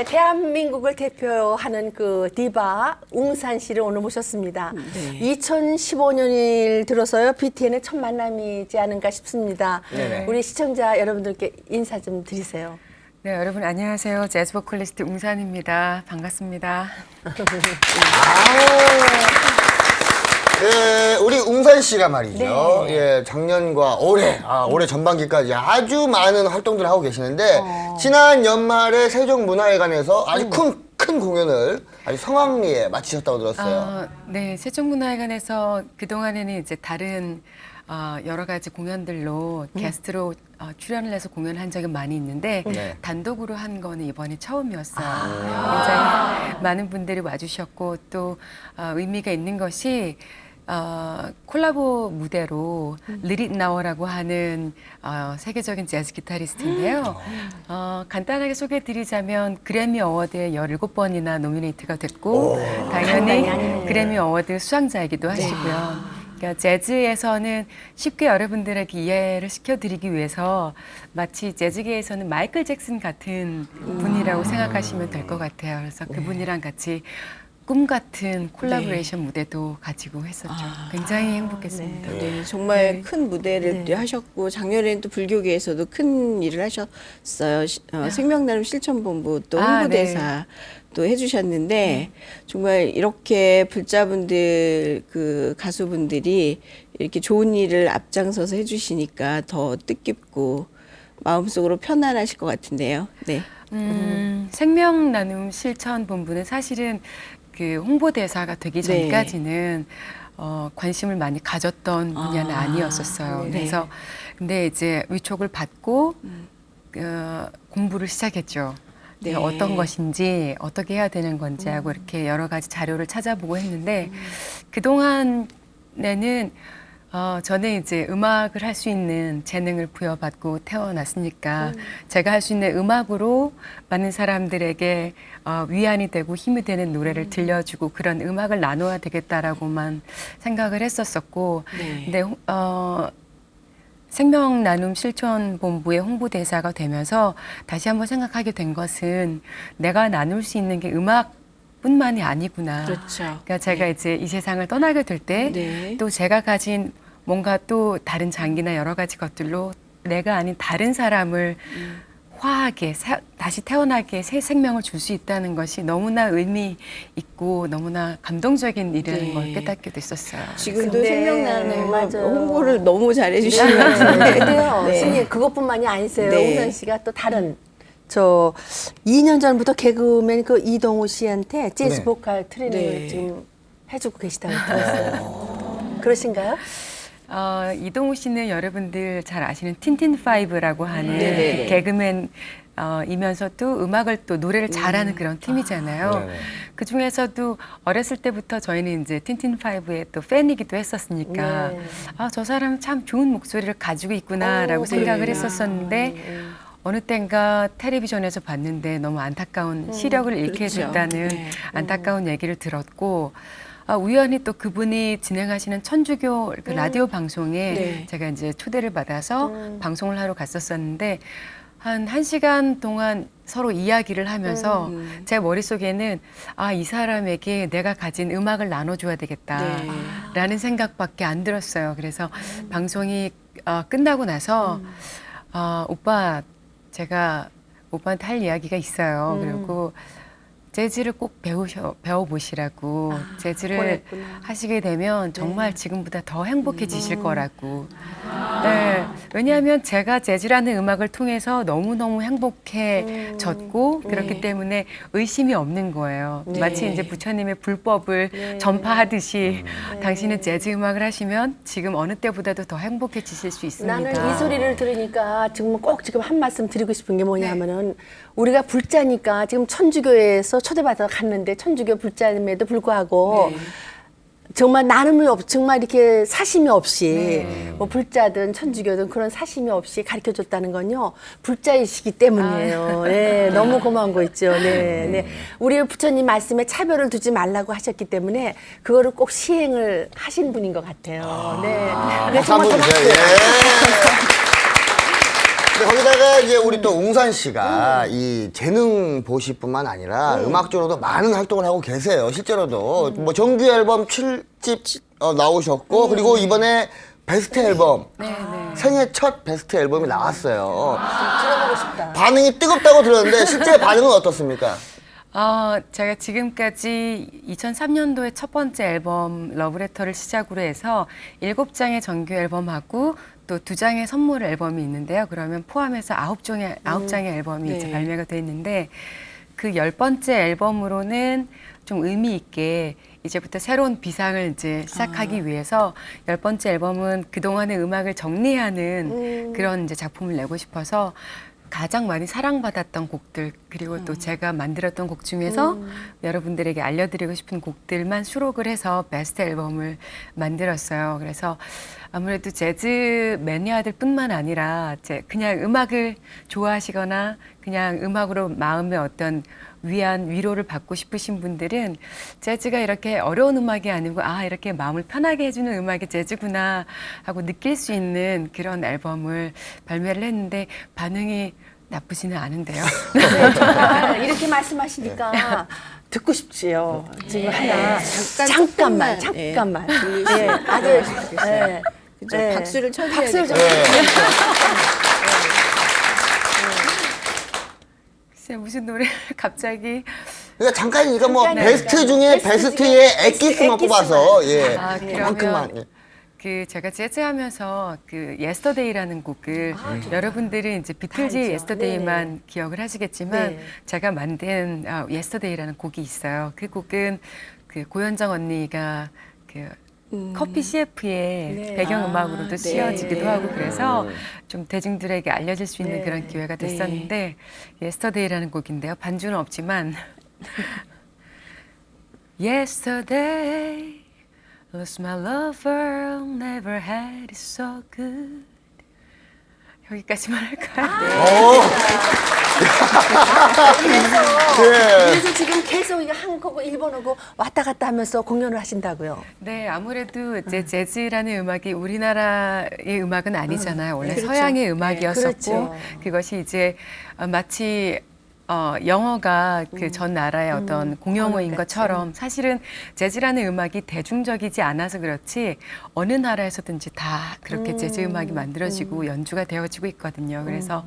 네, 대한민국을 대표하는 그 디바 웅산 씨를 오늘 모셨습니다. 네. 2015년을 들어서요, BTN의 첫 만남이지 않은가 싶습니다. 네네. 우리 시청자 여러분들께 인사 좀 드리세요. 네, 여러분 안녕하세요. 재즈 보컬리스트 웅산입니다. 반갑습니다. 네, 우리 웅산 씨가 말이죠. 네. 예, 작년과 올해 전반기까지 아주 많은 활동들을 하고 계시는데 지난 연말에 세종문화회관에서 아주 큰 공연을 아주 성황리에 마치셨다고 들었어요. 네, 세종문화회관에서 그동안에는 이제 다른 여러 가지 공연들로 게스트로 출연을 해서 공연을 한 적은 많이 있는데 네. 단독으로 한 거는 이번이 처음이었어요. 굉장히 많은 분들이 와주셨고 또 의미가 있는 것이 콜라보 무대로 리릿 나워라고 하는 세계적인 재즈 기타리스트인데요. 간단하게 소개해드리자면 그래미 어워드에 17번이나 노미네이트가 됐고 당연히 그래미 어워드 수상자이기도 하시고요. 그러니까 재즈에서는 쉽게 여러분들에게 이해를 시켜드리기 위해서 마치 재즈계에서는 마이클 잭슨 같은 분이라고 생각하시면 될 것 같아요. 그래서 그분이랑 같이 꿈 같은 콜라보레이션 무대도 가지고 했었죠. 굉장히 행복했습니다. 네, 정말 네. 큰 무대를 또 하셨고 작년에는 또 불교계에서도 큰 일을 하셨어요. 생명나눔 실천본부 또 홍보대사 또 해주셨는데 정말 이렇게 불자분들 그 가수분들이 이렇게 좋은 일을 앞장서서 해주시니까 더 뜻깊고 마음속으로 편안하실 것 같은데요. 네. 생명나눔 실천본부는 사실은 그 홍보대사가 되기 네. 전까지는 관심을 많이 가졌던 분야는 아니었었어요. 네. 그래서 근데 이제 위촉을 받고 공부를 시작했죠. 네. 어떤 것인지 어떻게 해야 되는 건지 하고 이렇게 여러 가지 자료를 찾아보고 했는데 그동안에는 저는 이제 음악을 할 수 있는 재능을 부여받고 태어났으니까 제가 할 수 있는 음악으로 많은 사람들에게 위안이 되고 힘이 되는 노래를 들려주고 그런 음악을 나눠야 되겠다라고만 생각을 했었었고 네. 근데 생명나눔 실천본부의 홍보대사가 되면서 다시 한번 생각하게 된 것은 내가 나눌 수 있는 게 음악뿐만이 아니구나. 그렇죠. 그러니까 제가 이제 이 세상을 떠나게 될 때 또 네. 제가 가진 뭔가 또 다른 장기나 여러 가지 것들로 내가 아닌 다른 사람을 화하게 다시 태어나게 새 생명을 줄 수 있다는 것이 너무나 의미 있고 너무나 감동적인 일이라는 네. 걸 깨닫게 됐었어요. 지금도 근데, 생명나눔 맞아요. 홍보를 너무 잘해주시는 것 같은데. 근데요, 네. 선생님 그것뿐만이 아니세요. 네. 웅산 씨가 또 다른 2년 전부터 개그맨 그 이동우 씨한테 재즈 네. 보컬 트레이닝을 네. 지금 해주고 계시다고 들었어요. 그러신가요? 이동우 씨는 여러분들 잘 아시는 틴틴5라고 하는 네네네. 개그맨 이면서도 음악을 또 노래를 잘하는 그런 팀이잖아요. 네네. 그 중에서도 어렸을 때부터 저희는 이제 틴틴5의 또 팬이기도 했었으니까 네. 저 사람 참 좋은 목소리를 가지고 있구나라고 생각을 그래요. 했었었는데 어느 땐가 텔레비전에서 봤는데 너무 안타까운 시력을 잃게 그렇죠. 됐다는 네. 안타까운 얘기를 들었고 우연히 또 그분이 진행하시는 천주교 그 라디오 방송에 네. 제가 이제 초대를 받아서 방송을 하러 갔었었는데 한 1시간 동안 서로 이야기를 하면서 제 머릿속에는 이 사람에게 내가 가진 음악을 나눠줘야 되겠다라는 생각밖에 안 들었어요. 그래서 방송이 끝나고 나서 오빠 제가 오빠한테 할 이야기가 있어요. 그리고 재즈를 꼭 배워보시라고 재즈를 보냈구나. 하시게 되면 정말 지금보다 더 행복해지실 거라고. 네, 왜냐하면 제가 재즈라는 음악을 통해서 너무너무 행복해졌고 그렇기 때문에 의심이 없는 거예요. 네. 마치 이제 부처님의 불법을 전파하듯이 당신은 재즈 음악을 하시면 지금 어느 때보다도 더 행복해지실 수 있습니다. 나는 이 소리를 들으니까 지금 꼭 지금 한 말씀 드리고 싶은 게 뭐냐면은 우리가 불자니까 지금 천주교에서 초대받아 갔는데 천주교 불자임에도 불구하고 정말 나눔이 정말 이렇게 사심이 없이 뭐 불자든 천주교든 그런 사심이 없이 가르쳐 줬다는 건요 불자이시기 때문이에요. 네, 너무 고마운 거 있죠. 네, 네. 우리 부처님 말씀에 차별을 두지 말라고 하셨기 때문에 그거를 꼭 시행을 하신 분인 것 같아요. 네. 네, 박수 한번 주세요. 예. 근데 거기다가 이제 우리 또 웅산 씨가 이 재능 보시뿐만 아니라 음악적으로도 많은 활동을 하고 계세요. 실제로도 뭐 정규 앨범 7집 나오셨고 그리고 이번에 베스트 앨범 생애 첫 베스트 앨범이 나왔어요. 들어보고 싶다. 반응이 뜨겁다고 들었는데 실제 반응은 어떻습니까? 제가 지금까지 2003년도에 첫 번째 앨범 러브레터를 시작으로 해서 7장의 정규 앨범하고 또 2장의 선물 앨범이 있는데요. 그러면 포함해서 9장의 앨범이 네. 이제 발매가 돼 있는데 그 10번째 앨범으로는 좀 의미 있게 이제부터 새로운 비상을 이제 시작하기 위해서 10번째 앨범은 그동안의 음악을 정리하는 그런 이제 작품을 내고 싶어서 가장 많이 사랑받았던 곡들 그리고 또 제가 만들었던 곡 중에서 여러분들에게 알려드리고 싶은 곡들만 수록을 해서 베스트 앨범을 만들었어요. 그래서 아무래도 재즈 매니아들뿐만 아니라 그냥 음악을 좋아하시거나 그냥 음악으로 마음의 어떤 위로를 받고 싶으신 분들은 재즈가 이렇게 어려운 음악이 아니고 이렇게 마음을 편하게 해주는 음악이 재즈구나 하고 느낄 수 있는 그런 앨범을 발매를 했는데 반응이 나쁘지는 않은데요. 네, 정말 이렇게 말씀하시니까 듣고 싶지요. 지금 하나 잠깐만. 예, 아주 그죠? 네. 박수를 쳐줘야 박수를 될 좀. 것 같아요. 글쎄 무슨 노래 갑자기 그러니까 잠깐이니까 뭐 잠깐이니까. 베스트 중에 베스트의 엑기스만 뽑아서 예. 그러면 그만큼만. 예. 제가 재즈하면서 예스터데이라는 곡을 여러분들이 이제 비틀즈 알죠. 예스터데이만 기억을 하시겠지만 네. 제가 만든 예스터데이라는 곡이 있어요. 그 곡은 고현정 언니가 커피 CF의 네. 배경음악으로도 네. 쓰여지기도 하고 그래서 좀 대중들에게 알려질 수 있는 네. 그런 기회가 됐었는데 예스터데이라는 곡인데요. 반주는 없지만 Yesterday lost my lover, never had it so good. 여기까지만 할까요? 그래서 지금 계속 이게 한국어, 일본어고 왔다 갔다 하면서 공연을 하신다고요. 네, 아무래도 이제 재즈라는 음악이 우리나라의 음악은 아니잖아요. 원래 그렇죠. 서양의 음악이었었고 그렇죠. 그것이 이제 마치 영어가 그 전 나라의 어떤 공용어인 언어같이. 것처럼 사실은 재즈라는 음악이 대중적이지 않아서 그렇지 어느 나라에서든지 다 그렇게 재즈 음악이 만들어지고 연주가 되어지고 있거든요. 그래서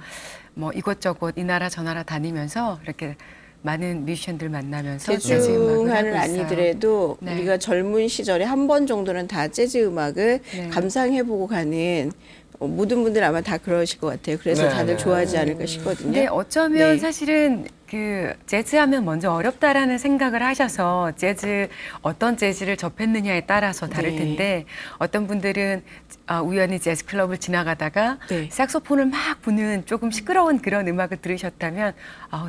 뭐 이곳저곳 이 나라 저 나라 다니면서 이렇게 많은 뮤지션들 만나면서 재즈 음악을 대중화는 하고 있어요. 아니더라도 네. 우리가 젊은 시절에 한 번 정도는 다 재즈 음악을 네. 감상해보고 가는 모든 분들 아마 다 그러실 것 같아요. 그래서 네, 다들 네. 좋아하지 않을까 싶거든요. 근데 어쩌면 네. 사실은 재즈 하면 먼저 어렵다라는 생각을 하셔서 어떤 재즈를 접했느냐에 따라서 다를 네. 텐데 어떤 분들은 우연히 재즈 클럽을 지나가다가 네. 색소폰을 막 부는 조금 시끄러운 그런 음악을 들으셨다면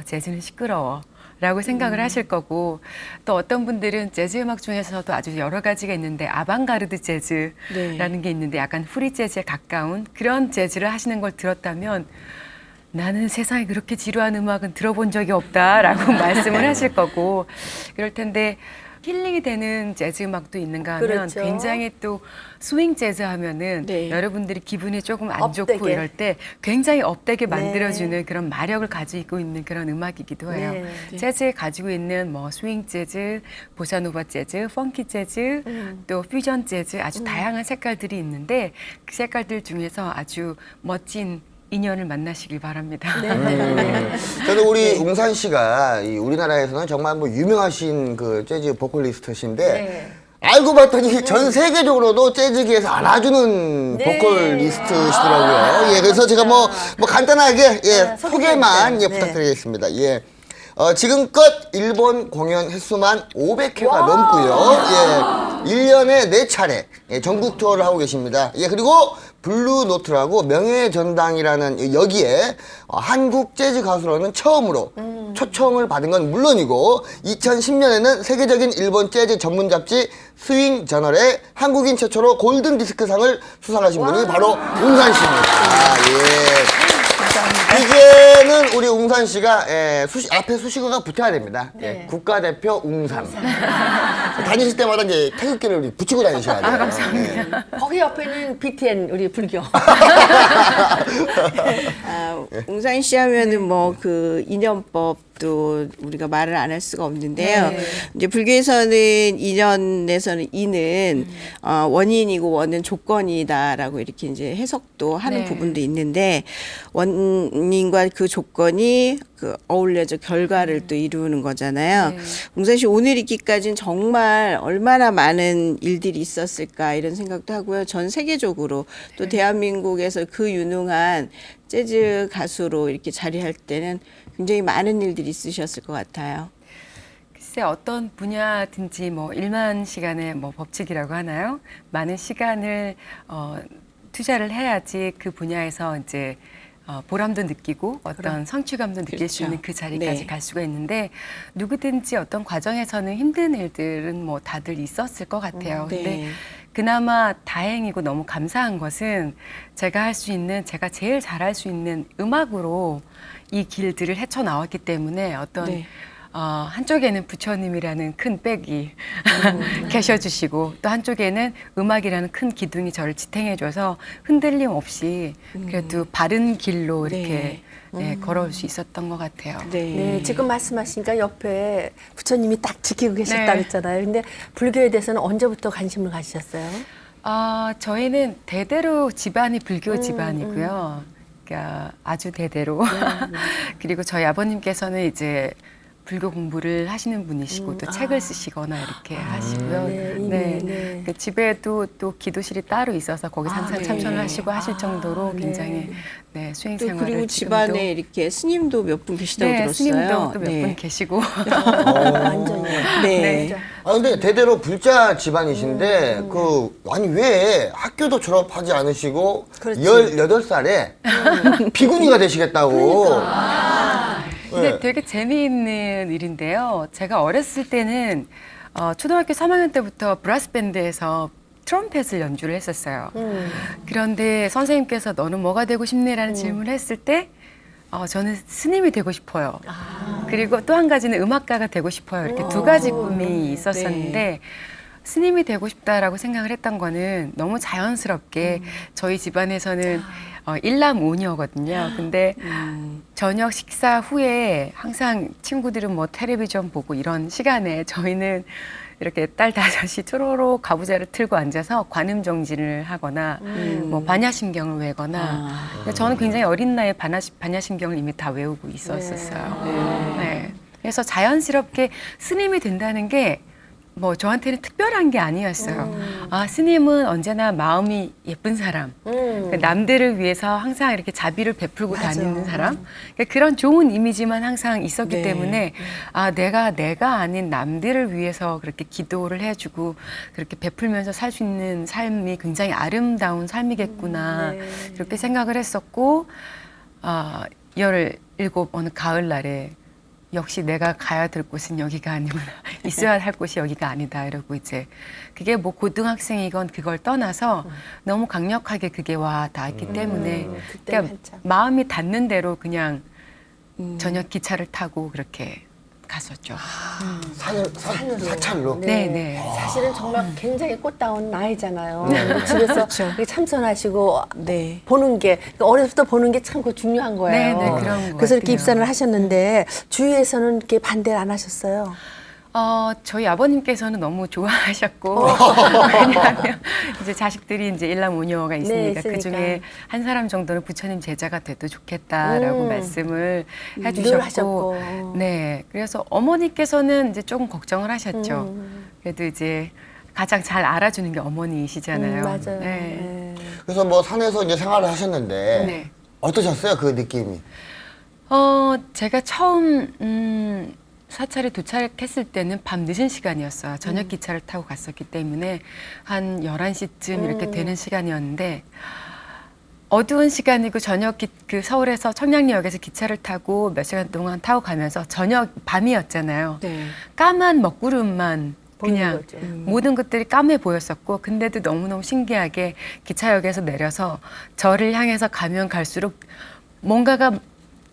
재즈는 시끄러워. 라고 생각을 하실 거고 또 어떤 분들은 재즈 음악 중에서도 아주 여러 가지가 있는데 아방가르드 재즈라는 네. 게 있는데 약간 프리 재즈에 가까운 그런 재즈를 하시는 걸 들었다면 나는 세상에 그렇게 지루한 음악은 들어본 적이 없다라고 말씀을 하실 거고 그럴 텐데 힐링이 되는 재즈 음악도 있는가 하면 그렇죠. 굉장히 또 스윙 재즈 하면은 네. 여러분들이 기분이 조금 안 좋고 업되게. 이럴 때 굉장히 업되게 만들어주는 그런 마력을 가지고 있는 그런 음악이기도 해요. 네. 재즈에 가지고 있는 뭐 스윙 재즈, 보사노바 재즈, 펑키 재즈, 또 퓨전 재즈 아주 다양한 색깔들이 있는데 그 색깔들 중에서 아주 멋진 인연을 만나시길 바랍니다. 저도 우리 웅산 씨가 우리나라에서는 정말 뭐 유명하신 그 재즈 보컬리스트신데 네. 알고 봤더니 전 세계적으로도 재즈계에서 알아주는 네. 보컬리스트시더라고요. 예, 그래서 제가 뭐 간단하게 소개만 네. 부탁드리겠습니다. 예. 지금껏 일본 공연 횟수만 500회가 넘고요. 예. 1년에 4차례 전국 투어를 하고 계십니다. 예, 그리고 블루노트라고 명예의 전당이라는 여기에 한국 재즈 가수로는 처음으로 초청을 받은 건 물론이고 2010년에는 세계적인 일본 재즈 전문 잡지 스윙 저널의 한국인 최초로 골든 디스크상을 수상하신 분이 바로 웅산 씨입니다. 예. 이제는 우리 웅산 씨가 앞에 수식어가 붙어야 됩니다. 네. 예, 국가대표 웅산. 다니실 때마다 이제 태극기를 우리 붙이고 다니셔야 돼요. 감사합니다. 거기 옆에는 BTN 우리 불교. 웅산 씨 하면은 뭐 그 인연법도 우리가 말을 안 할 수가 없는데요. 네. 이제 불교에서는 인연에서는 인은 원인이고 원은 조건이다라고 이렇게 이제 해석도 하는 네. 부분도 있는데 원인과 그 조건이 그 어울려져 결과를 또 이루는 거잖아요. 네. 웅산 씨 오늘 있기까지는 정말 얼마나 많은 일들이 있었을까 이런 생각도 하고요. 전 세계적으로 또 대한민국에서 그 유능한 재즈 가수로 이렇게 자리할 때는 굉장히 많은 일들이 있으셨을 것 같아요. 글쎄 어떤 분야든지 뭐 일만 시간의 뭐 법칙이라고 하나요? 많은 시간을 투자를 해야지 그 분야에서 이제 보람도 느끼고 어떤 성취감도 느낄 수 그렇죠. 있는 그 자리까지 네. 갈 수가 있는데 누구든지 어떤 과정에서는 힘든 일들은 뭐 다들 있었을 것 같아요. 네. 근데 그나마 다행이고 너무 감사한 것은 제가 할 수 있는 제가 제일 잘할 수 있는 음악으로 이 길들을 헤쳐나왔기 때문에 어떤 네. 한쪽에는 부처님이라는 큰 백이 계셔주시고 또 한쪽에는 음악이라는 큰 기둥이 저를 지탱해줘서 흔들림 없이 그래도 바른 길로 이렇게 걸어올 수 있었던 것 같아요. 네, 지금 말씀하시니까 옆에 부처님이 딱 지키고 계셨다 네. 그랬잖아요. 근데 불교에 대해서는 언제부터 관심을 가지셨어요? 저희는 대대로 집안이 불교 집안이고요. 그러니까 아주 대대로. 그리고 저희 아버님께서는 이제 불교 공부를 하시는 분이시고 또 책을 쓰시거나 이렇게 하시고요. 네, 이미, 네. 그 집에도 또 기도실이 따로 있어서 거기서 항상 네. 참선을 하시고 하실 정도로 네. 굉장히 수행 또 생활을 그리고 지금도 집안에 이렇게 스님도 몇 분 계시다고 들었어요. 스님도 또 몇 네. 분 계시고 완전히. 네. 아 근데 대대로 불자 집안이신데 아니 왜 학교도 졸업하지 않으시고 그렇지. 18살에 비구니가 되시겠다고. 근데 되게 재미있는 일인데요. 제가 어렸을 때는 초등학교 3학년 때부터 브라스 밴드에서 트럼펫을 연주를 했었어요. 그런데 선생님께서 너는 뭐가 되고 싶니?라는 질문을 했을 때 저는 스님이 되고 싶어요. 그리고 또 한 가지는 음악가가 되고 싶어요. 이렇게 두 가지 꿈이 있었었는데 스님이 되고 싶다라고 생각을 했던 거는 너무 자연스럽게 저희 집안에서는 일남 오녀거든요. 근데 저녁 식사 후에 항상 친구들은 뭐 텔레비전 보고 이런 시간에 저희는 이렇게 딸 다섯이 초로로 가부좌를 틀고 앉아서 관음정진을 하거나 뭐 반야심경을 외거나 근데 저는 굉장히 어린 나이에 반야심경을 이미 다 외우고 있었어요. 네. 그래서 자연스럽게 스님이 된다는 게 뭐 저한테는 특별한 게 아니었어요. 스님은 언제나 마음이 예쁜 사람, 그러니까 남들을 위해서 항상 이렇게 자비를 베풀고 다니는 사람, 그러니까 그런 좋은 이미지만 항상 있었기 네. 때문에 내가 아닌 남들을 위해서 그렇게 기도를 해주고 그렇게 베풀면서 살 수 있는 삶이 굉장히 아름다운 삶이겠구나 이렇게 생각을 했었고 17 어느 가을날에 역시 내가 가야 될 곳은 여기가 아니구나. 있어야 할 곳이 여기가 아니다. 이러고 이제 그게 뭐 고등학생이건 그걸 떠나서 너무 강력하게 그게 와 닿았기 때문에 그때 그러니까 한참. 마음이 닿는 대로 그냥 저녁 기차를 타고 그렇게 갔었죠. 사찰로. 네. 사실은 정말 굉장히 꽃다운 나이잖아요. 집에서 이렇게 참선하시고 네. 보는 게 그러니까 어려서부터 보는 게 참 중요한 거예요. 네, 그런 것 그래서 이렇게 같아요. 입산을 하셨는데 주위에서는 이렇게 반대를 안 하셨어요. 저희 아버님께서는 너무 좋아하셨고 왜냐하면 이제 자식들이 이제 일남 오녀가 있으니까 있으니까. 그 중에 한 사람 정도는 부처님 제자가 돼도 좋겠다라고 말씀을 늘 해주셨고, 하셨고. 네, 그래서 어머니께서는 이제 조금 걱정을 하셨죠. 그래도 이제 가장 잘 알아주는 게 어머니이시잖아요. 맞아요. 네. 그래서 뭐 산에서 이제 생활을 하셨는데 네. 어떠셨어요 그 느낌이? 제가 처음 사찰에 도착했을 때는 밤 늦은 시간이었어요. 저녁 기차를 타고 갔었기 때문에 한 11시쯤 이렇게 되는 시간이었는데 어두운 시간이고 그 서울에서 청량리역에서 기차를 타고 몇 시간 동안 타고 가면서 밤이었잖아요. 네. 까만 먹구름만 보이는 그냥 거죠. 모든 것들이 까매 보였었고 근데도 너무너무 신기하게 기차역에서 내려서 저를 향해서 가면 갈수록 뭔가가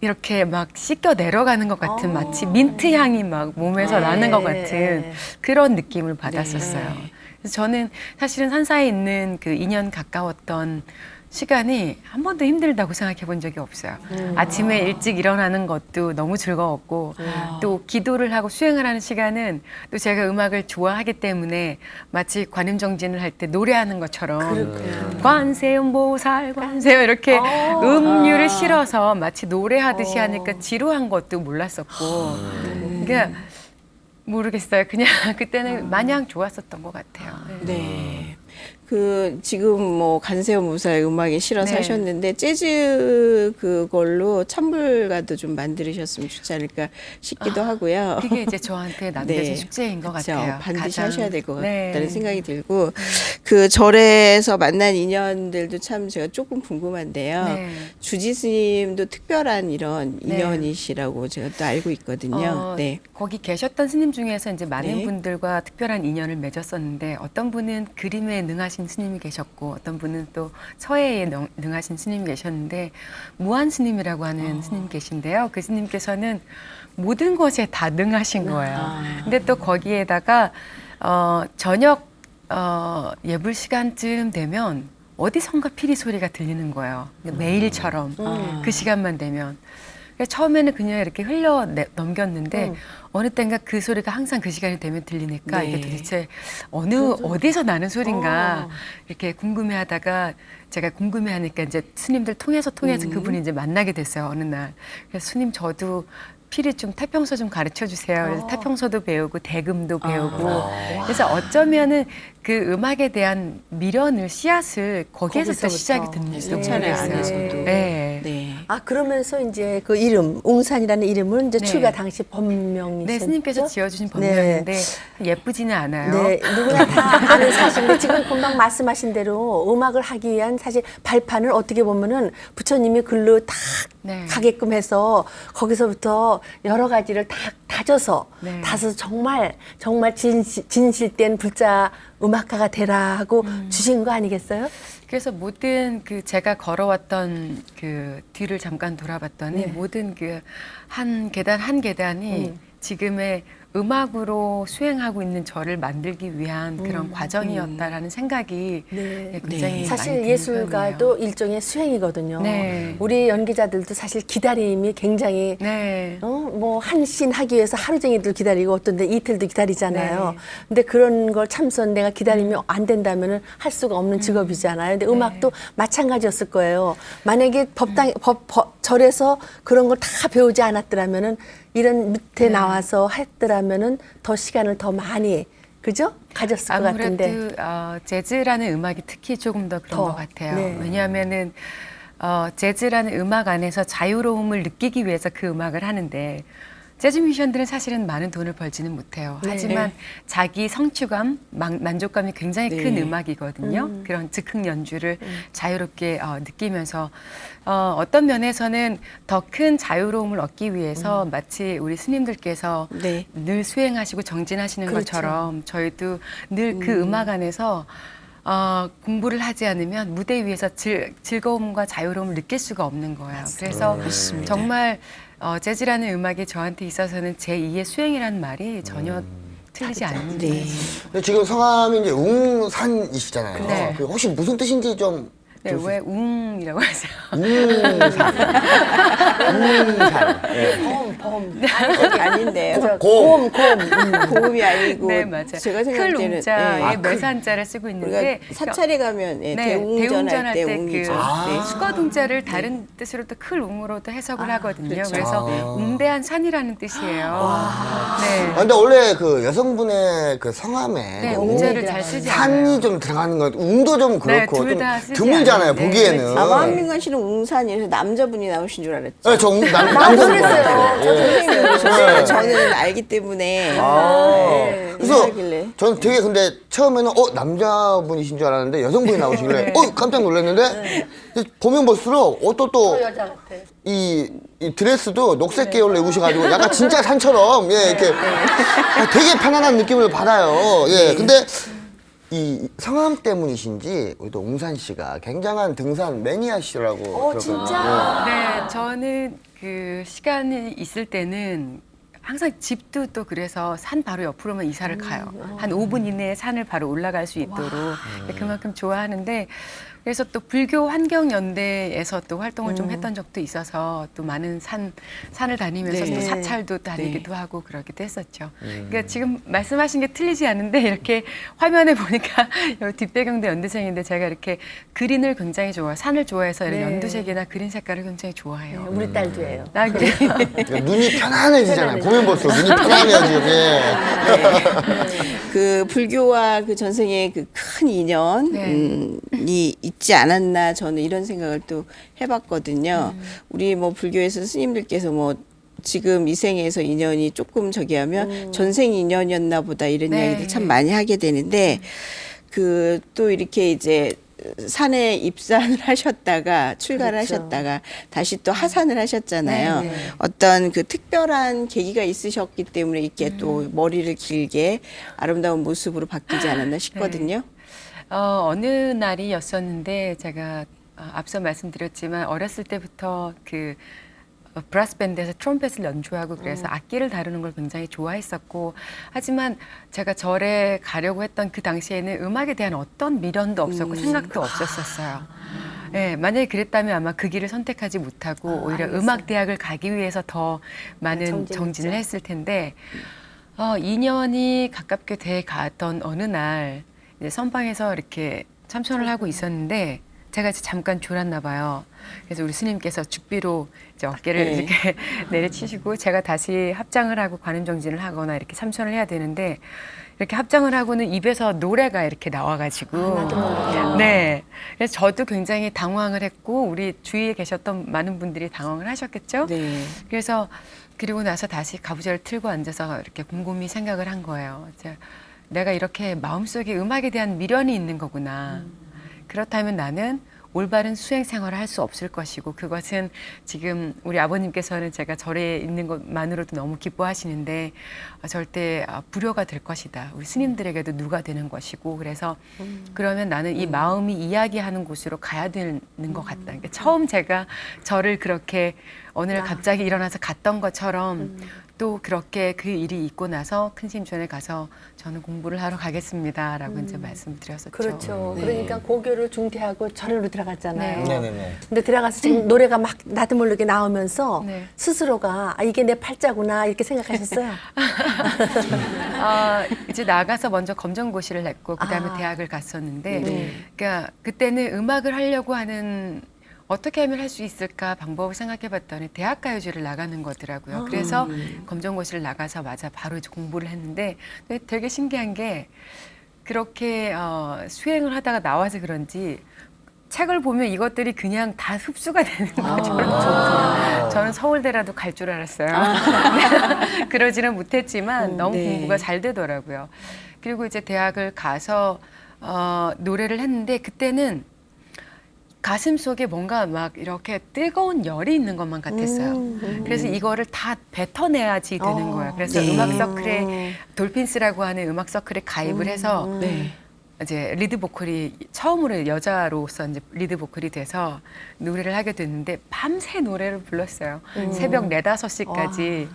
이렇게 막 씻겨 내려가는 것 같은 마치 민트 향이 막 몸에서 나는 것 같은 그런 느낌을 받았었어요. 그래서 저는 사실은 산사에 있는 그 2년 가까웠던 시간이 한 번도 힘들다고 생각해 본 적이 없어요. 아침에 일찍 일어나는 것도 너무 즐거웠고 또 기도를 하고 수행을 하는 시간은 또 제가 음악을 좋아하기 때문에 마치 관음정진을 할 때 노래하는 것처럼 관세음보살 관세음 이렇게 음률을 실어서 마치 노래하듯이 하니까 지루한 것도 몰랐었고 그러니까 모르겠어요. 그냥 그때는 마냥 좋았었던 것 같아요. 네. 그 지금 뭐 간세음 무사의 음악에 실어서 네. 하셨는데 재즈 그걸로 찬불가도 좀 만들으셨으면 좋지 않을까 싶기도 하고요. 그게 이제 저한테 남겨진 네. 숙제인 것 그쵸. 같아요. 반드시 가장- 하셔야 될 것 네. 같다는 생각이 들고 그 절에서 만난 인연들도 참 제가 조금 궁금한데요. 네. 주지 스님도 특별한 이런 네. 인연이시라고 제가 또 알고 있거든요. 네. 거기 계셨던 스님 중에서 이제 많은 네. 분들과 특별한 인연을 맺었었는데 어떤 분은 그림에 능하신 스님이 계셨고 어떤 분은 또 서예에 능하신 스님이 계셨는데 무한 스님이라고 하는 스님 계신데요. 그 스님께서는 모든 것에 다 능하신 거예요. 근데 또 거기에다가 저녁 예불 시간쯤 되면 어디선가 피리 소리가 들리는 거예요. 매일처럼 그 시간만 되면. 그래서 처음에는 그냥 이렇게 넘겼는데 어느 땐가 그 소리가 항상 그 시간이 되면 들리니까 네. 이게 도대체 어디서 나는 소린가 이렇게 궁금해하다가 제가 궁금해하니까 이제 스님들 통해서 그분이 이제 만나게 됐어요. 어느 날. 그래서 스님 저도 피리 좀 태평소 좀 가르쳐 주세요. 그래서 태평소도 배우고 대금도 배우고 그래서 어쩌면은 그 음악에 대한 미련을 씨앗을 거기에서부터 시작이 됐는지도 성찬회 모르겠어요. 안에서도. 네. 네. 아 그러면서 이제 그 이름 웅산이라는 이름은 이제 네. 출가 당시 법명이셨죠? 네, 스님께서 지어주신 법명인데 예쁘지는 않아요. 네, 누구나 다 아는 사실인데 지금 금방 말씀하신 대로 음악을 하기 위한 사실 발판을 어떻게 보면은 부처님이 글로 딱 네. 가게끔 해서 거기서부터 여러 가지를 다 다져서 네. 다서 정말 진실된 불자 음악가가 되라 하고 주신 거 아니겠어요? 그래서 모든 그 제가 걸어왔던 그 뒤를 잠깐 돌아봤더니 모든 그 한 계단 한 계단이 지금의 음악으로 수행하고 있는 저를 만들기 위한 그런 과정이었다라는 생각이 네. 굉장히 많이 사실 드는 예술가도 편이에요. 일종의 수행이거든요. 네. 우리 연기자들도 사실 기다림이 굉장히 네. 뭐 한 씬 하기 위해서 하루 종일도 기다리고 어떤 데 이틀도 기다리잖아요. 네. 근데 그런 걸 참선 내가 기다리면 안 된다면은 할 수가 없는 직업이잖아요. 근데 음악도 마찬가지였을 거예요. 만약에 절에서 그런 걸 다 배우지 않았더라면은 이런 밑에 나와서 했더라면은 더 시간을 더 많이 그죠? 가졌을 것 같은데. 아무래도 재즈라는 음악이 특히 조금 더 그런 더, 것 같아요. 네. 왜냐하면은 재즈라는 음악 안에서 자유로움을 느끼기 위해서 그 음악을 하는데 재즈 뮤지션들은 사실은 많은 돈을 벌지는 못해요. 네. 하지만 자기 성취감, 만족감이 굉장히 큰 네. 음악이거든요. 그런 즉흥 연주를 자유롭게 느끼면서 어떤 면에서는 더 큰 자유로움을 얻기 위해서 마치 우리 스님들께서 네. 늘 수행하시고 정진하시는 그렇죠. 것처럼 저희도 늘 그 음악 안에서 공부를 하지 않으면 무대 위에서 즐거움과 자유로움을 느낄 수가 없는 거예요. 그래서 정말 재즈라는 음악이 저한테 있어서는 제2의 수행이라는 말이 전혀 틀리지 않는 네. 거예요. 근데 지금 성함이 이제 웅산이시잖아요. 네. 그 혹시 무슨 뜻인지 좀. 네, 왜 웅이라고 하세요? 웅산. 웅산. 예. 아닌데요. 곰. 고음이 아니고 네, 맞아요. 제가 생각할 클 때는 웅자에 아, 매산자를 쓰고 있는데 우리가 사찰에 가면 네, 대웅전 할 때 그 웅이죠. 네. 수거동자를 다른 뜻으로 또 클 웅으로도 해석을 하거든요. 그렇죠. 그래서 네. 웅대한 산이라는 뜻이에요. 네. 아, 근데 원래 그 여성분의 그 성함에 네, 웅, 웅자를 잘 쓰지 산이 않아요. 좀 들어가는 것 같아요. 웅도 좀 그렇고 둘 좀 다 쓰지 드물잖아요, 않아요. 네, 보기에는. 그렇죠. 아마 한민관 씨는 웅산이라서 남자분이 나오신 줄 알았죠. 네, 저 남자분 같아요. 선생님이 오셨어요. 저는 알기 때문에. 네. 그래서 하길래. 저는 되게 근데 처음에는 남자분이신 줄 알았는데 여성분이 나오시길래 깜짝 놀랐는데 보면 볼수록 옷도 또 여자 같아. 이 드레스도 녹색 계열로 입으셔가지고 약간 진짜 산처럼 이렇게 되게 편안한 느낌을 받아요. 예, 근데 이 성함 때문이신지 우리 또 웅산 씨가 굉장한 등산 매니아시라고 들었거든요. 진짜? 네, 저는 그 시간이 있을 때는 항상 집도 또 그래서 산 바로 옆으로만 이사를 가요. 한 5분 이내에 산을 바로 올라갈 수 있도록 그만큼 좋아하는데 그래서 또 불교 환경연대에서 또 활동을 좀 했던 적도 있어서 또 많은 산을 다니면서 네. 또 사찰도 다니기도 하고 그러기도 했었죠. 그러니까 지금 말씀하신 게 틀리지 않은데 이렇게 화면에 보니까 여기 뒷배경도 연두색인데 제가 이렇게 그린을 굉장히 좋아해요. 산을 좋아해서 이런 네. 연두색이나 그린 색깔을 굉장히 좋아해요. 우리 딸도 해요. 아, 그래. 그러니까 눈이 편안해지잖아요. 보면 볼수록 눈이 편안해요, 지금. 예. 그 불교와 그 전생의 그 큰 인연이 있지 않았나 저는 이런 생각을 또 해봤거든요. 우리 뭐 불교에서 스님들께서 뭐 지금 이 생에서 인연이 조금 저기 하면 전생 인연이었나 보다 이런 네. 이야기들 참 많이 하게 되는데 그 또 이렇게 이제 산에 입산을 하셨다가 출가를 그렇죠. 하셨다가 다시 또 하산을 하셨잖아요. 네, 네. 어떤 그 특별한 계기가 있으셨기 때문에 이렇게 또 머리를 길게 아름다운 모습으로 바뀌지 않았나 싶거든요. 어느 날이었었는데 제가 앞서 말씀드렸지만 어렸을 때부터 그 브라스 밴드에서 트럼펫을 연주하고 그래서 악기를 다루는 걸 굉장히 좋아했었고 하지만 제가 절에 가려고 했던 그 당시에는 음악에 대한 어떤 미련도 없었고 생각도 없었었어요. 네, 만약에 그랬다면 아마 그 길을 선택하지 못하고 오히려 알겠어요. 음악 대학을 가기 위해서 더 많은 정진을 했을 텐데 2년이 가깝게 돼 가던 어느 날 이제 선방에서 이렇게 참선을 하고 있었는데 제가 이제 잠깐 졸았나 봐요. 그래서 우리 스님께서 죽비로 이제 어깨를 네. 이렇게 내려치시고 제가 다시 합장을 하고 관음정진을 하거나 이렇게 참선을 해야 되는데 이렇게 합장을 하고는 입에서 노래가 이렇게 나와가지고 네. 그래서 저도 굉장히 당황을 했고 우리 주위에 계셨던 많은 분들이 당황을 하셨겠죠. 네. 그래서 그리고 나서 다시 가부좌를 틀고 앉아서 이렇게 곰곰이 생각을 한 거예요. 내가 이렇게 마음속에 음악에 대한 미련이 있는 거구나. 그렇다면 나는 올바른 수행 생활을 할 수 없을 것이고 그것은 지금 우리 아버님께서는 제가 절에 있는 것만으로도 너무 기뻐하시는데 절대 불효가 될 것이다. 우리 스님들에게도 누가 되는 것이고 그래서 그러면 나는 이 마음이 이야기하는 곳으로 가야 되는 것 같다. 그러니까 처음 제가 절을 그렇게 어느 날 갑자기 일어나서 갔던 것처럼 또 그렇게 그 일이 있고 나서 큰 스님 전에 가서 저는 공부를 하러 가겠습니다라고 이제 말씀드렸었죠. 그렇죠. 그러니까 고교를 중퇴하고 절로 들어갔잖아요. 네. 네네네. 근데 들어가서 지금 노래가 막 나도 모르게 나오면서 네. 스스로가 이게 내 팔자구나 이렇게 생각하셨어요. 이제 나가서 먼저 검정고시를 했고 그다음에 대학을 갔었는데 그러니까 그때는 음악을 하려고 하는 어떻게 하면 할 수 있을까 방법을 생각해봤더니 대학가요제를 나가는 거더라고요. 그래서 검정고시를 나가서 바로 이제 공부를 했는데 되게 신기한 게 그렇게 수행을 하다가 나와서 그런지 책을 보면 이것들이 그냥 다 흡수가 되는 거죠. 저는 서울대라도 갈 줄 알았어요. 그러지는 못했지만 너무 네. 공부가 잘 되더라고요. 그리고 이제 대학을 가서 노래를 했는데 그때는 가슴 속에 뭔가 막 이렇게 뜨거운 열이 있는 것만 같았어요. 그래서 이거를 다 뱉어내야지 되는 거예요. 그래서 네. 음악 서클에 돌핀스라고 하는 음악 서클에 가입을 해서 네. 이제 리드 보컬이 처음으로 여자로서 이제 리드 보컬이 돼서 노래를 하게 됐는데 밤새 노래를 불렀어요. 새벽 4, 5시까지.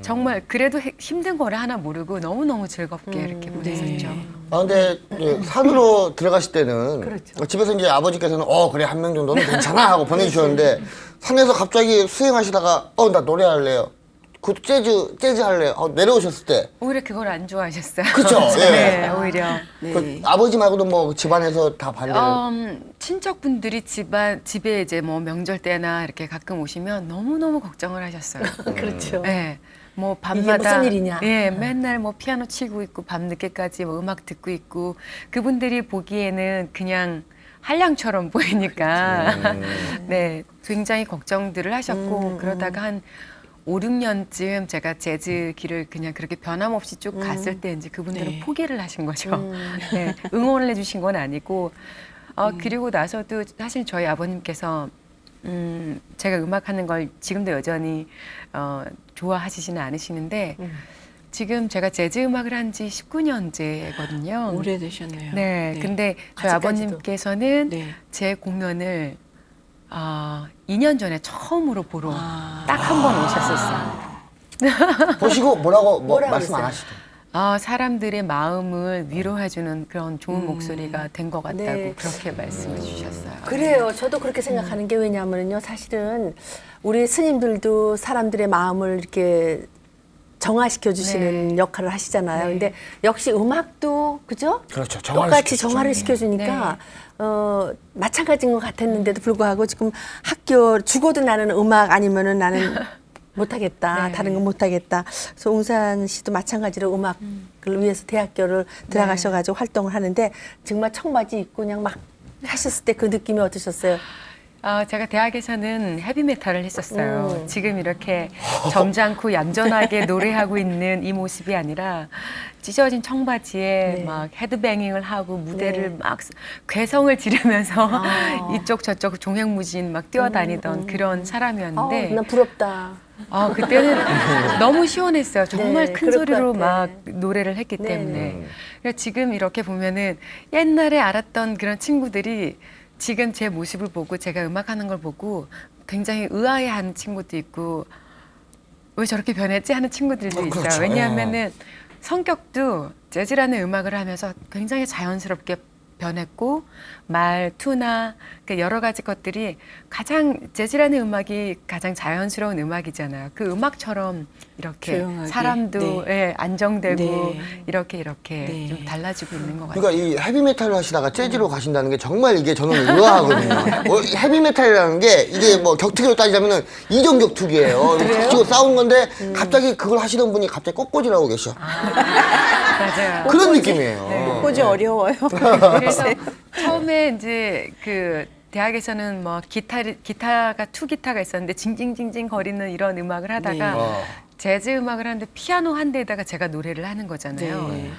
정말 그래도 힘든 거를 하나 모르고 너무너무 즐겁게 이렇게 보냈었죠. 아, 근데 이제 산으로 들어가실 때는 그렇죠. 집에서 이제 아버지께서는 그래, 한 명 정도는 괜찮아 하고 보내주셨는데 산에서 갑자기 수행하시다가 나 노래할래요. 그 재즈 할래요. 내려오셨을 때. 오히려 그걸 안 좋아하셨어요. 그쵸, 예. 네, 오히려. 그 아버지 말고도 뭐 집안에서 다 반대를. 친척분들이 집에 이제 뭐 명절 때나 이렇게 가끔 오시면 너무너무 걱정을 하셨어요. 그렇죠. 네. 뭐 이게 밤마다 무슨 일이냐. 예, 맨날 뭐 피아노 치고 있고 밤 늦게까지 뭐 음악 듣고 있고 그분들이 보기에는 그냥 한량처럼 보이니까 네, 굉장히 걱정들을 하셨고 그러다가 한 5, 6년쯤 제가 재즈 길을 그냥 그렇게 변함없이 쭉 갔을 때 이제 그분들은 네. 포기를 하신 거죠. 네, 응원을 해주신 건 아니고 그리고 나서도 사실 저희 아버님께서 제가 음악하는 걸 지금도 여전히 좋아하시지는 않으시는데 지금 제가 재즈 음악을 한 지 19년째거든요. 오래되셨네요. 네, 근데 저희 아직까지도. 아버님께서는 네. 제 공연을 2년 전에 처음으로 보러 딱 한 번 오셨었어요. 보시고 뭐라고 말씀 했어요? 안 하시죠? 사람들의 마음을 위로해주는 그런 좋은 목소리가 된 것 같다고 네. 그렇게 말씀해 주셨어요. 그래요. 저도 그렇게 생각하는 게 왜냐하면요. 사실은 우리 스님들도 사람들의 마음을 이렇게 정화시켜 주시는 네. 역할을 하시잖아요. 네. 근데 역시 음악도 그죠? 그렇죠. 정화를 똑같이 시켜주죠. 정화를 시켜주니까 마찬가지인 것 같았는데도 불구하고 지금 학교 죽어도 나는 음악 아니면은 나는 못하겠다. 네. 다른 건 못하겠다. 그래서 웅산 씨도 마찬가지로 음악을 위해서 대학교를 들어가셔가지고 활동을 하는데 정말 청바지 입고 그냥 막 하셨을 때 그 느낌이 어떠셨어요? 제가 대학에서는 헤비메탈을 했었어요. 지금 이렇게 점잖고 얌전하게 노래하고 있는 이 모습이 아니라 찢어진 청바지에 네. 막 헤드뱅잉을 하고 무대를 네. 막 괴성을 지르면서 이쪽 저쪽 종횡무진 막 뛰어다니던 그런 사람이었는데 난 부럽다. 그때는 너무 시원했어요. 정말 네, 큰 그럴 것 소리로 같아. 막 노래를 했기 네, 때문에. 네. 그러니까 지금 이렇게 보면은 옛날에 알았던 그런 친구들이 지금 제 모습을 보고 제가 음악하는 걸 보고 굉장히 의아해하는 친구도 있고 왜 저렇게 변했지 하는 친구들도 있어요. 그렇죠. 왜냐하면은 성격도 재즈라는 음악을 하면서 굉장히 자연스럽게 변했고 말투나 그 여러 가지 것들이 가장 재즈라는 음악이 가장 자연스러운 음악이잖아요. 그 음악처럼 이렇게 조용하게. 사람도 네. 예, 안정되고 네. 이렇게 네. 좀 달라지고 있는 것 같아요. 그러니까 이 헤비메탈을 하시다가 재즈로 가신다는 게 정말 이게 저는 의아하거든요. 헤비메탈이라는 게 이게 뭐 격투기로 따지자면은 이종격투기예요. 격투기로 싸운 건데 갑자기 그걸 하시던 분이 갑자기 꽃꽂이라고 계셔. 맞아요. 그런 느낌이에요. 꽃꽂이 어려워요. 그래서 처음에 이제 그 대학에서는 뭐 기타가 투기타가 있었는데 징징징징 거리는 이런 음악을 하다가 네. 재즈 음악을 하는데 피아노 한 대에다가 제가 노래를 하는 거잖아요. 네.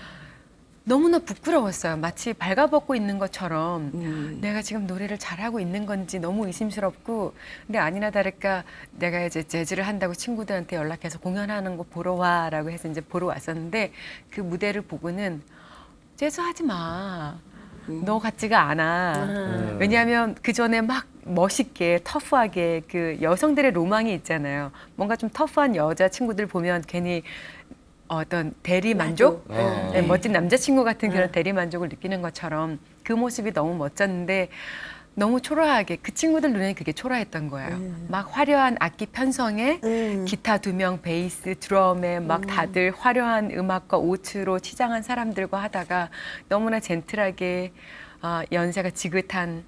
너무나 부끄러웠어요. 마치 발가벗고 있는 것처럼 내가 지금 노래를 잘하고 있는 건지 너무 의심스럽고 근데 아니나 다를까 내가 이제 재즈를 한다고 친구들한테 연락해서 공연하는 거 보러 와라고 해서 이제 보러 왔었는데 그 무대를 보고는 재즈 하지 마. 너 같지가 않아. 왜냐하면 그 전에 막 멋있게 터프하게 그 여성들의 로망이 있잖아요. 뭔가 좀 터프한 여자 친구들 보면 괜히 어떤 대리 만족, 네, 멋진 남자친구 같은 그런 대리 만족을 느끼는 것처럼 그 모습이 너무 멋졌는데 너무 초라하게 그 친구들 눈에 그게 초라했던 거예요. 막 화려한 악기 편성에 기타 2명, 베이스, 드럼에 막 다들 화려한 음악과 옷으로 치장한 사람들과 하다가 너무나 젠틀하게 연세가 지긋한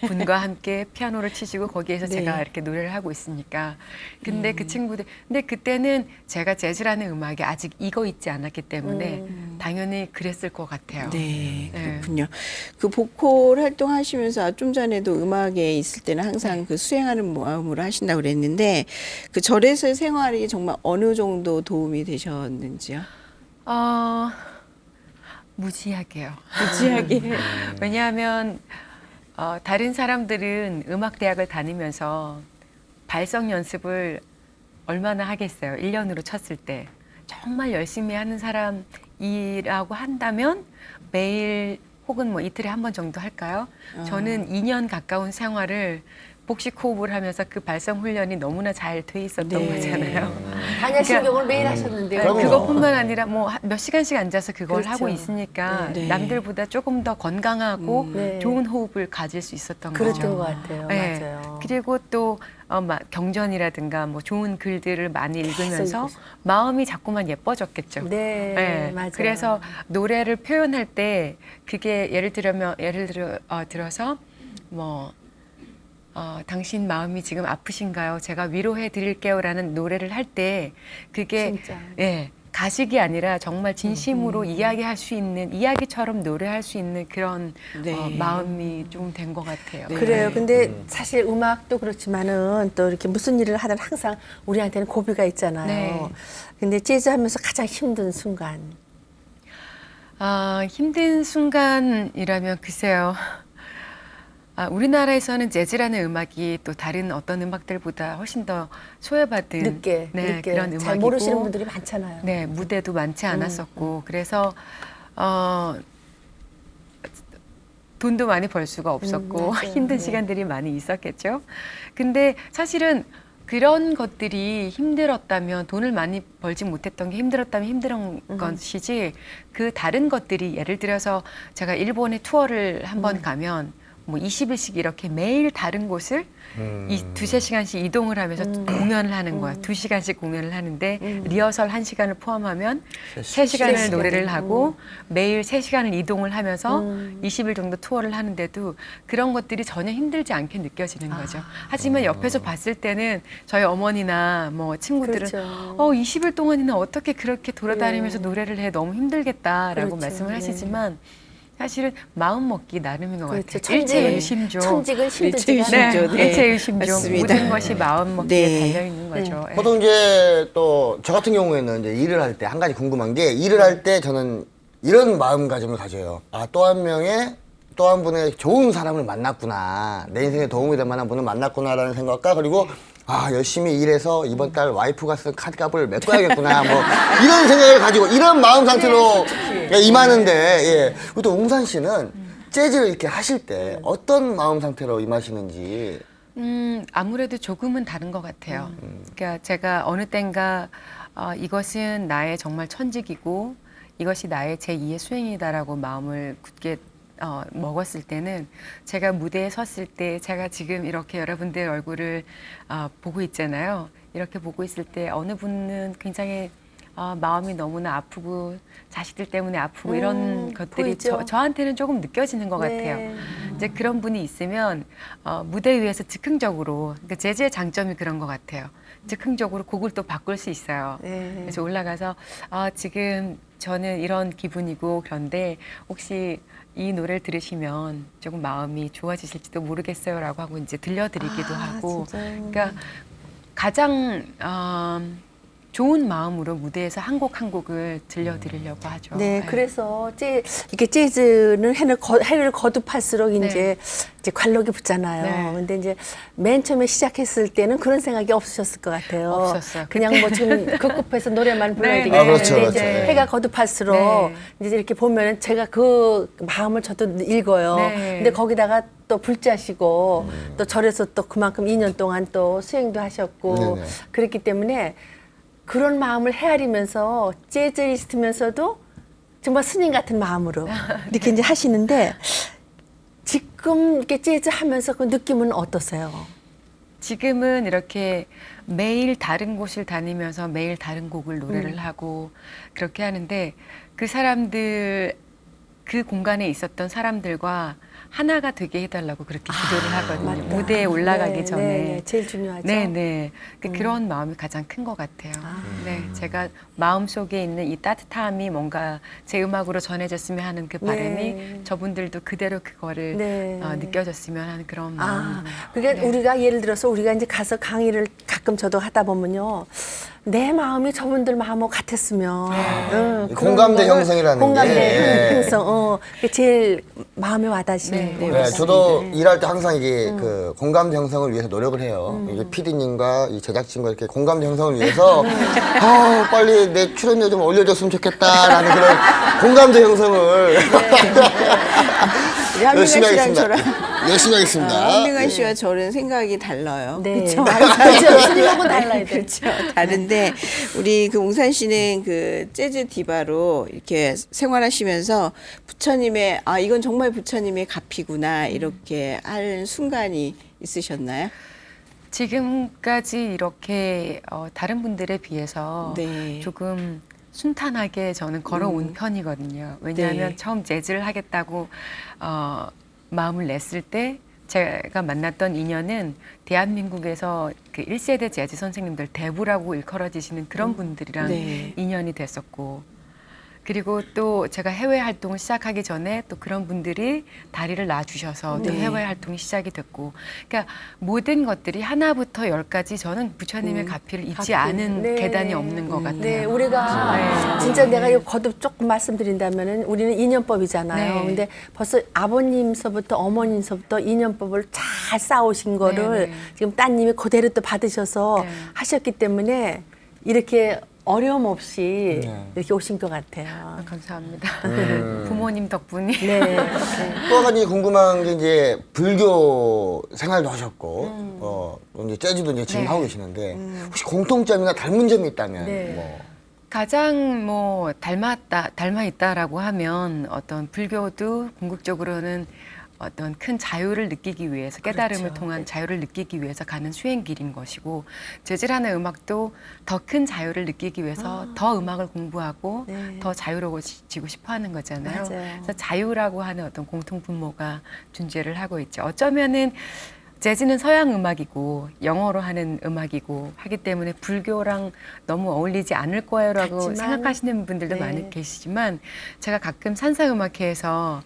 분과 함께 피아노를 치시고 거기에서 네. 제가 이렇게 노래를 하고 있으니까 근데 그 친구들 근데 그때는 제가 재즈라는 음악이 아직 익어 있지 않았기 때문에 당연히 그랬을 것 같아요. 네, 네. 그렇군요. 그 보컬 활동하시면서 좀 전에도 음악에 있을 때는 항상 그 수행하는 마음으로 하신다고 그랬는데 그 절에서의 생활이 정말 어느 정도 도움이 되셨는지요? 무지하게요. 무지하게. 왜냐하면 다른 사람들은 음악 대학을 다니면서 발성 연습을 얼마나 하겠어요. 1년으로 쳤을 때. 정말 열심히 하는 사람이라고 한다면 매일 혹은 뭐 이틀에 한 번 정도 할까요? 저는 2년 가까운 생활을 복식 호흡을 하면서 그 발성 훈련이 너무나 잘 돼 있었던 네. 거잖아요. 반야신경을 매일 하셨는데요. 그럼요. 그것뿐만 아니라 뭐 몇 시간씩 앉아서 그걸 그렇죠. 하고 있으니까 네. 남들보다 조금 더 건강하고 네. 좋은 호흡을 가질 수 있었던 그랬던 거죠. 것 같아요. 네. 맞아요. 그리고 또 경전이라든가 뭐 좋은 글들을 많이 읽으면서 읽으시고. 마음이 자꾸만 예뻐졌겠죠. 네, 맞아요. 그래서 노래를 표현할 때 그게 예를 들어서 뭐 당신 마음이 지금 아프신가요? 제가 위로해 드릴게요라는 노래를 할 때 그게 진짜. 가식이 아니라 정말 진심으로 이야기할 수 있는 이야기처럼 노래할 수 있는 그런 네. 마음이 좀 된 것 같아요. 네. 그래요. 근데 사실 음악도 그렇지만은 또 이렇게 무슨 일을 하든 항상 우리한테는 고비가 있잖아요. 네. 근데 재즈 하면서 가장 힘든 순간. 힘든 순간이라면 글쎄요. 우리나라에서는 재즈라는 음악이 또 다른 어떤 음악들보다 훨씬 더 소외받은 늦게 그런 음악이고 잘 모르시는 분들이 많잖아요. 네, 무대도 많지 않았었고 그래서 돈도 많이 벌 수가 없었고 맞아요. 힘든 네. 시간들이 많이 있었겠죠. 근데 사실은 그런 것들이 힘들었다면 돈을 많이 벌지 못했던 게 힘들었다면 힘든 것이지 그 다른 것들이 예를 들어서 제가 일본에 투어를 한번 가면 뭐 20일씩 이렇게 매일 다른 곳을 이 두세 시간씩 이동을 하면서 공연을 하는 거야. 2시간씩 공연을 하는데 리허설 1시간을 포함하면 3시간을 노래를 하고 매일 3시간을 이동을 하면서 20일 정도 투어를 하는데도 그런 것들이 전혀 힘들지 않게 느껴지는 거죠. 하지만 옆에서 봤을 때는 저희 어머니나 뭐 친구들은 그렇죠. 20일 동안이나 어떻게 그렇게 돌아다니면서 네. 노래를 해 너무 힘들겠다라고 그렇죠. 말씀을 네. 하시지만 사실은 마음 먹기 나름인 것 그렇죠. 같아요. 일체의심조. 천직은 힘들지가 일체의심조. 않아요. 네, 네. 일체의심조. 맞습니다. 모든 것이 마음 먹기에 네. 달려 있는 거죠. 예. 보통 이제 또 저 같은 경우에는 이제 일을 할 때 한 가지 궁금한 게 일을 할 때 저는 이런 마음가짐을 가져요. 또 한 분의 좋은 사람을 만났구나. 내 인생에 도움이 될 만한 분을 만났구나라는 생각과 그리고 열심히 일해서 이번 달 와이프가 쓴 카드값을 메꿔야겠구나. 뭐 이런 생각을 가지고 이런 마음 상태로 임하는데 예. 그리고 또 웅산 씨는 재즈를 이렇게 하실 때 어떤 마음 상태로 임하시는지 아무래도 조금은 다른 것 같아요. 그러니까 제가 어느 땐가 이것은 나의 정말 천직이고 이것이 나의 제2의 수행이다라고 마음을 굳게 먹었을 때는 제가 무대에 섰을 때 제가 지금 이렇게 여러분들 얼굴을 보고 있잖아요. 이렇게 보고 있을 때 어느 분은 굉장히 마음이 너무나 아프고 자식들 때문에 아프고 이런 것들이 보이죠? 저한테는 조금 느껴지는 것 네. 같아요. 이제 그런 분이 있으면 무대 위에서 즉흥적으로 그러니까 재즈의 장점이 그런 것 같아요. 즉흥적으로 곡을 또 바꿀 수 있어요. 네. 그래서 올라가서 지금 저는 이런 기분이고 그런데 혹시 이 노래를 들으시면 조금 마음이 좋아지실지도 모르겠어요라고 하고 이제 들려드리기도 하고 진짜요? 그러니까 가장 좋은 마음으로 무대에서 한 곡 한 곡을 들려드리려고 하죠. 네, 그래서 이게 재즈는 해를 거듭할수록 이제 관록이 붙잖아요. 네. 근데 이제 맨 처음에 시작했을 때는 그런 생각이 없으셨을 것 같아요. 없었어요. 그냥 뭐 지금 급급해서 노래만 불러야 네. 되겠는데 그렇죠, 이제 그렇죠. 해가 거듭할수록 네. 이제 이렇게 보면은 제가 그 마음을 저도 읽어요. 네. 근데 거기다가 또 불자시고 또 절에서 또 그만큼 2년 동안 또 수행도 하셨고 네네. 그랬기 때문에 그런 마음을 헤아리면서 재즈리스트면서도 정말 스님 같은 마음으로 이렇게 이제 하시는데 지금 이렇게 재즈 하면서 그 느낌은 어떠세요? 지금은 이렇게 매일 다른 곳을 다니면서 매일 다른 곡을 노래를 하고 그렇게 하는데 그 사람들 그 공간에 있었던 사람들과 하나가 되게 해달라고 그렇게 기도를 하거든요. 맞다. 무대에 올라가기 네, 전에. 네, 제일 중요하죠. 네네. 그런 마음이 가장 큰 것 같아요. 네, 제가 마음 속에 있는 이 따뜻함이 뭔가 제 음악으로 전해졌으면 하는 그 바람이 네. 저분들도 그대로 그거를 네. 느껴졌으면 하는 그런 마음. 그게 네. 우리가 예를 들어서 우리가 이제 가서 강의를 가끔 저도 하다 보면요. 내 마음이 저분들 마음하고 같았으면 그런 공감대 거를 형성이라는 게, 공감대 예. 형성 그게 제일 마음에 와닿으시는 네, 거예요. 네, 저도 일할 때 항상 이게 그 공감대 형성을 위해서 노력을 해요. 이게 PD님과 이 제작진과 이렇게 공감대 형성을 위해서 빨리 내 출연료 좀 올려줬으면 좋겠다라는 그런 공감대 형성을 우리 한민아 열심히 씨랑 하겠습니다. 저랑 열심히 하겠습니다. 한민아 씨와 저는 생각이 달라요. 네. 그렇죠? 그렇죠. 스님하고 달라야 돼. 그렇죠. 다른데 우리 그 웅산 씨는 그 재즈 디바로 이렇게 생활하시면서 부처님의 이건 정말 부처님의 값이구나 이렇게 할 순간이 있으셨나요? 지금까지 이렇게 다른 분들에 비해서 네. 조금 순탄하게 저는 걸어온 편이거든요. 왜냐하면 네. 처음 재즈를 하겠다고 마음을 냈을 때 제가 만났던 인연은 대한민국에서 그 1세대 재즈 선생님들 대부라고 일컬어지시는 그런 분들이랑 네. 인연이 됐었고 그리고 또 제가 해외 활동을 시작하기 전에 또 그런 분들이 다리를 놔주셔서 또 해외 활동이 시작이 됐고, 그러니까 모든 것들이 하나부터 열까지 저는 부처님의 가피를 잊지 않은 네. 계단이 없는 것 같아요. 네, 우리가 진짜 내가 이거 거듭 조금 말씀드린다면은 우리는 인연법이잖아요. 네. 근데 벌써 아버님서부터 어머님서부터 인연법을 잘 쌓으신 거를 네. 지금 따님이 그대로 또 받으셔서 네. 하셨기 때문에 이렇게 어려움 없이 네. 이렇게 오신 것 같아요. 아, 감사합니다. 부모님 덕분이. 네. 또 한 가지 궁금한 게 이제 불교 생활도 하셨고 또 이제 재즈도 이제 지금 네. 하고 계시는데 혹시 공통점이나 닮은 점이 있다면 네. 뭐 가장 뭐 닮아 있다라고 하면 어떤 불교도 궁극적으로는 어떤 큰 자유를 느끼기 위해서 깨달음을 그렇죠. 통한 자유를 느끼기 위해서 가는 수행길인 것이고, 재즈라는 음악도 더 큰 자유를 느끼기 위해서 더 음악을 공부하고 네. 더 자유로워지고 싶어 하는 거잖아요. 맞아요. 그래서 자유라고 하는 어떤 공통 분모가 존재를 하고 있죠. 어쩌면은 재즈는 서양 음악이고 영어로 하는 음악이고 하기 때문에 불교랑 너무 어울리지 않을 거예요라고 같지만, 생각하시는 분들도 네. 많이 계시지만, 제가 가끔 산사음악회에서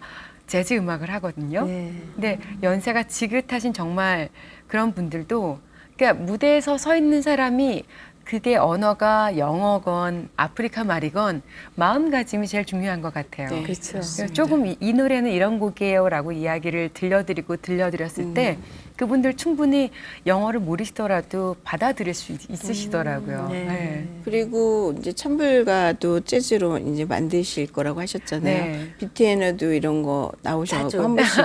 재즈 음악을 하거든요. 네. 근데 연세가 지긋하신 정말 그런 분들도, 그러니까 무대에서 서 있는 사람이 그게 언어가 영어건 아프리카 말이건 마음가짐이 제일 중요한 것 같아요. 네. 그렇죠. 그래서 조금 이 노래는 이런 곡이에요라고 이야기를 들려드렸을 때 그분들 충분히 영어를 모르시더라도 받아들일 수 있으시더라고요. 네. 네. 그리고 이제 찬불가도 재즈로 이제 만드실 거라고 하셨잖아요. 네. 비티에너도 이런 거 나오셔서 자주. 한 번씩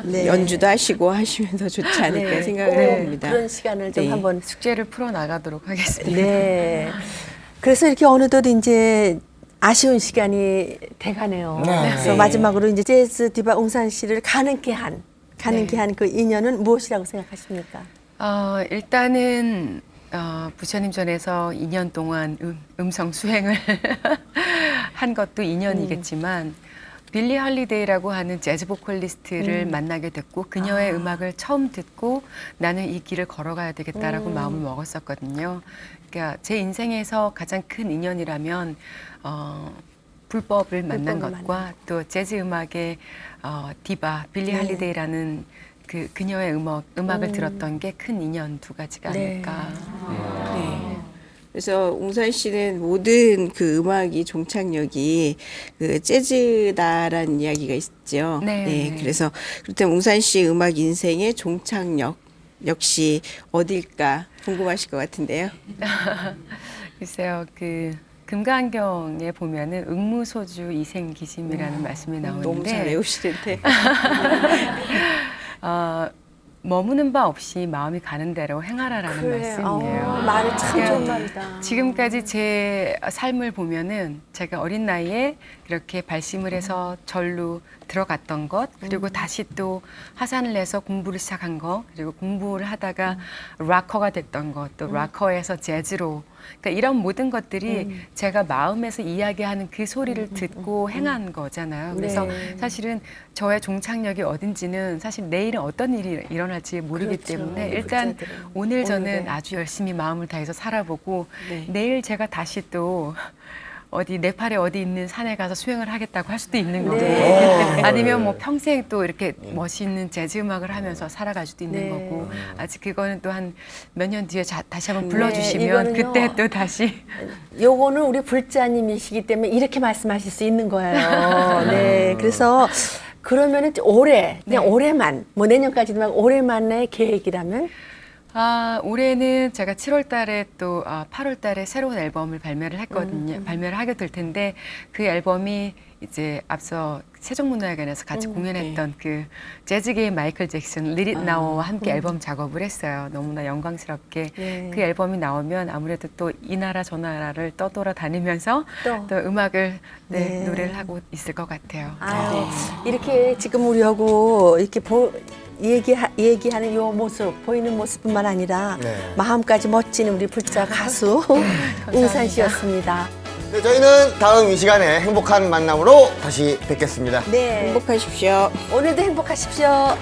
네. 연주도 하시고 하시면 더 좋지 않을까 네. 생각을 꼭 해봅니다. 그런 시간을 좀 네. 한번 숙제를 풀어 나가도록 하겠습니다. 네. 그래서 이렇게 어느덧 이제 아쉬운 시간이 돼가네요. 네. 그래서 네. 마지막으로 이제 재즈 디바 웅산 씨를 가능케 한 네. 그 인연은 무엇이라고 생각하십니까? 일단은 부처님 전에서 2년 동안 음성 수행을 한 것도 인연이겠지만, 빌리 할리데이라고 하는 재즈 보컬리스트를 만나게 됐고, 그녀의 음악을 처음 듣고 나는 이 길을 걸어가야 되겠다라고 마음을 먹었었거든요. 그러니까 제 인생에서 가장 큰 인연이라면 불법을 만난 불법을 것과 또 재즈 음악의 디바 빌리 네. 할리데이라는 그녀의 음악을 들었던 게 큰 인연 두 가지가 네. 아닐까. 네. 그래서 웅산 씨는 모든 그 음악이 종착역이 그 재즈다라는 이야기가 있죠. 네. 그래서 그렇다면 웅산 씨 음악 인생의 종착역 역시 어딜까 궁금하실 것 같은데요. 글쎄요, 금강경에 보면은 응무소주 이생기심이라는 말씀이 너무 잘 나오는데, 외우시는데. 머무는 바 없이 마음이 가는 대로 행하라라는 말씀이에요. 말이 참 좋은 그러니까 말이다. 지금까지 제 삶을 보면은 제가 어린 나이에 그렇게 발심을 해서 절로 들어갔던 것, 그리고 다시 또 하산을 내서 공부를 시작한 것, 그리고 공부를 하다가 락커가 됐던 것, 또 락커에서 재즈로, 그러니까 이런 모든 것들이 제가 마음에서 이야기하는 그 소리를 듣고 행한 거잖아요. 그래서 네. 사실은 저의 종착역이 어딘지는 사실 내일은 어떤 일이 일어날지 모르기 그렇죠. 때문에 일단 불자들은. 오늘 저는 오늘은. 아주 열심히 마음을 다해서 살아보고, 네. 내일 제가 다시 또 어디 네팔에 어디 있는 산에 가서 수행을 하겠다고 할 수도 있는 거고, 네. 아니면 뭐 평생 또 이렇게 멋있는 재즈 음악을 하면서 살아갈 수도 있는 네. 거고, 아직 그거는 또 한 몇 년 뒤에 다시 한번 네, 불러주시면 이거는요. 그때 또 다시. 요거는 우리 불자님이시기 때문에 이렇게 말씀하실 수 있는 거예요. 네. 그래서 그러면은 올해 그냥 네. 올해만 뭐 내년까지도 말고 올해만의 계획이라면 올해는 제가 7월 달에 또 8월 달에 새로운 앨범을 발매를 했거든요. 발매를 하게 될 텐데, 그 앨범이 이제 앞서 세종문화회관에서 같이 공연했던 그 재즈계의 마이클 잭슨 Let It Now와 함께 앨범 작업을 했어요. 너무나 영광스럽게. 네. 그 앨범이 나오면 아무래도 또 이 나라 저 나라를 떠돌아다니면서 또. 또 음악을 네. 노래를 하고 있을 것 같아요. 아유, 이렇게 지금 우리하고 이렇게 얘기하는 요 모습, 보이는 모습뿐만 아니라 네. 마음까지 멋진 우리 불자 가수 웅산 씨였습니다. 네, 저희는 다음 이 시간에 행복한 만남으로 다시 뵙겠습니다. 네. 행복하십시오. 오늘도 행복하십시오.